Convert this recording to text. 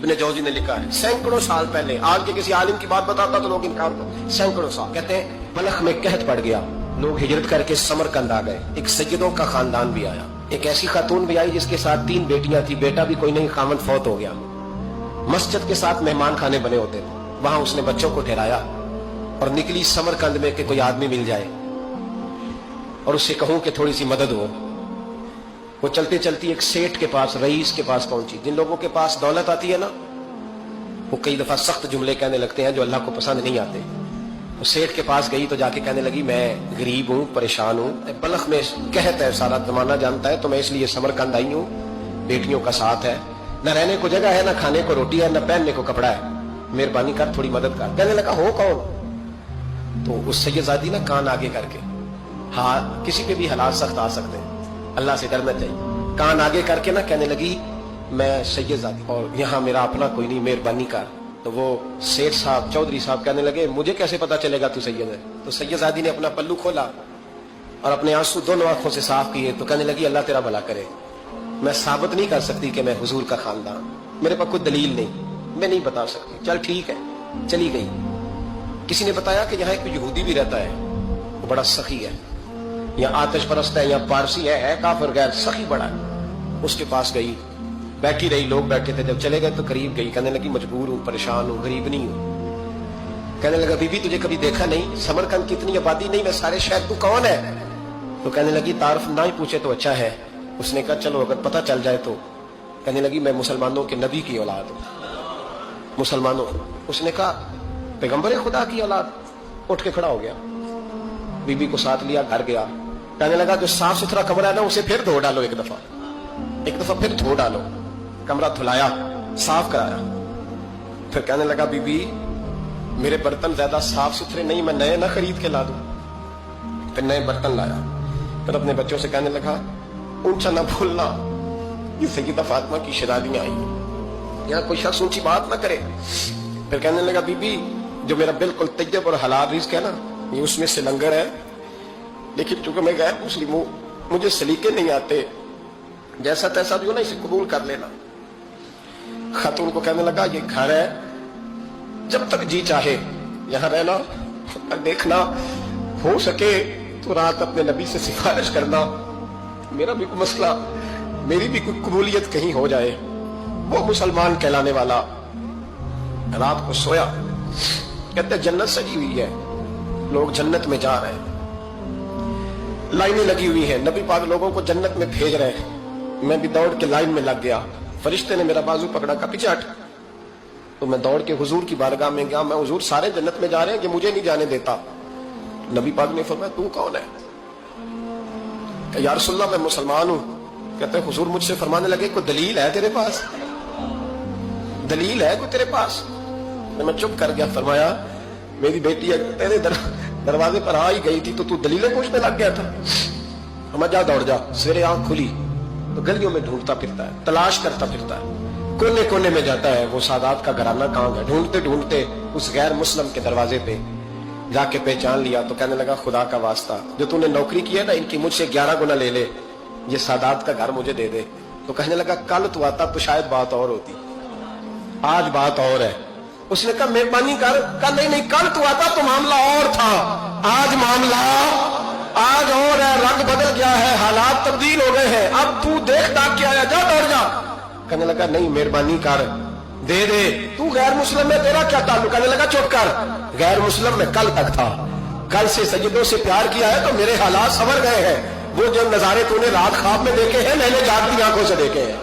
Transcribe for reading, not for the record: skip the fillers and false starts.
इब्न जौजी ने लिखा है सैकड़ों साल पहले, आज के किसी आलिम की बात बताता तो लोग इनकार करते, सैकड़ों साल। कहते हैं बलख में कहत पड़ गया, लोग हिजरत करके समरकंद आ गए, एक सैयदों का खानदान भी आया, एक ऐसी खातून भी आई जिसके साथ 3 बेटियां थी, बेटा भी कोई नहीं, खामन फौत हो गया। मस्जिद के साथ मेहमान खाने बने होते थे, वहां उसने बच्चों को ठहराया और निकली समरकंद में कि कोई आदमी मिल जाए और उससे कहूं कि थोड़ी सी मदद हो। वो चलते चलती एक सेठ के पास, रईस के पास पहुंची। जिन लोगों के पास दौलत आती है ना, वो कई दफा सख्त जुमले कहने लगते हैं जो अल्लाह को पसंद नहीं आते। वो सेठ के पास गई तो जाके कहने लगी मैं गरीब हूं, परेशान हूं, बलख में कहत है, सारा जमाना जानता है, तो मैं इसलिए समरकंद आई हूं, बेटियों का साथ है, न रहने को जगह है, न खाने को रोटी है, न पहनने को कपड़ा है, मेहरबानी कर, थोड़ी मदद कर। कहने लगा हो कौन? तो उस सैयदजादी ना कान आगे करके, हाँ किसी पे भी हालात सख्त आ सकते हैं, अल्लाह से डरना चाहिए, कान आगे करके ना कहने लगी मैं सैयदजादी और यहाँ मेरा अपना कोई नहीं, मेहरबानी कर। तो वो सेठ साहब, चौधरी साहब कहने लगे मुझे कैसे पता चलेगा तू सैयद है? तो सैयदजादी ने अपना पल्लू खोला और अपने आंसू दोनों आंखों से साफ किए, तो कहने लगी अल्लाह तेरा भला करे, मैं साबित नहीं कर सकती कि मैं हुजूर का खानदान, मेरे पास कोई दलील नहीं, मैं नहीं बता सकती। चल ठीक है, चली गई। किसी ने बताया कि यहाँ एक यहूदी भी रहता है, वो बड़ा सखी है, या आतिश परस्त है, या पारसी है काफिर गैर, सखी बड़ा है। उसके पास गई, बैठी रही, लोग बैठे थे, जब चले गए तो करीब गई, कहने लगी मजबूर हूं, परेशान हूं, गरीब नहीं हूं। कहने लगा बीबी तुझे कभी देखा नहीं, समरकंद की इतनी आबादी नहीं, मैं सारे शहर, तू कौन है? तो कहने लगी तारफ ना ही पूछे तो अच्छा है। उसने कहा चलो अगर पता चल जाए तो। कहने लगी मैं मुसलमानों के नबी की औलाद हूं, मुसलमानों। उसने कहा पैगंबर खुदा की औलाद। उठ के खड़ा हो गया, बीबी को साथ लिया, घर गया। कहने लगा जो साफ सुथरा कमरा है ना उसे फिर धो डालो, एक दफा फिर धो डालो। कमरा धुलाया, साफ कराया। फिर कहने लगा बीबी मेरे बर्तन ज्यादा साफ सुथरे नहीं, मैं नए ना खरीद के ला दूं। फिर नए बर्तन लाया। फिर अपने बच्चों से कहने लगा ऊंचा ना बोलना, ये सैयदा फातिमा की शरादियां आई, यहाँ कोई शख्स ऊंची बात ना करे। फिर कहने लगा बीबी जो मेरा बिल्कुल तैयब और हलाल रिज़्क है ना, ये उसमें से लंगर है, लेकिन चूंकि मैं गैर मुस्लिम हूं, मुझे सलीके नहीं आते, जैसा तैसा भी हो ना इसे कबूल कर लेना। खातून को कहने लगा ये घर है, जब तक जी चाहे यहां रहना, और देखना हो सके तो रात अपने नबी से सिफारिश करना, मेरा भी कोई मसला, मेरी भी कोई कबूलियत कहीं हो जाए। वो मुसलमान कहलाने वाला रात को सोया। कहते जन्नत सजी हुई है, लोग जन्नत में जा रहे हैं, लाइनें लगी हुई है, नबी पाक लोगों को जन्नत में भेज रहे हैं। मैं भी दौड़ के लाइन में लग गया, फरिश्ते ने मेरा बाजू पकड़ा, का पीछे हट। तो मैं दौड़ के हुजूर की बारगाह में गया, मैं हुजूर सारे जन्नत में जा रहे हैं कि मुझे नहीं जाने देता। नबी पाक ने फरमाया तू कौन है? या रसूलल्लाह मैं मुसलमान हूं। कहते हुजूर मुझसे फरमाने लगे कोई दलील है तेरे पास? दलील है कोई तेरे पास? मैं चुप कर गया। फरमाया मेरी बेटी तेरे दरवाजे पर आ ही गई थी तो तू दलीलें पूछने लग गया था। हम जा दौड़ जा। सवेरे आंख खुली तो गलियों में ढूंढता फिरता है, तलाश करता फिरता है, कोने कोने में जाता है वो सादात का घराना कहां है। ढूंढते ढूंढते उस गैर मुस्लिम के दरवाजे पे जाके पहचान लिया। तो कहने लगा खुदा का वास्ता, जो तूने नौकरी की है ना इनकी मुझसे 11 गुना ले ले, ये सादात का घर मुझे दे दे। तो कहने लगा कल तू आता तो शायद बात और होती, आज बात और है। उसने कहा मेहरबानी कर। कहा नहीं कल तू आता तो मामला और था, आज मामला आज और है, रंग बदल गया है, हालात तब्दील हो गए हैं, अब तू देख दाख के आया, जा दौड़ जा। कहने लगा नहीं मेहरबानी कर, दे दे। तू गैर मुस्लिम में तेरा क्या ताल्लुक? कहने लगा चुप कर, गैर मुस्लिम में कल तक था, कल से सैयदों से प्यार किया है तो मेरे हालात संवर गए हैं। वो जो नजारे तूने रात ख्वाब में देखे हैं मैंने जागती आंखों से देखे हैं।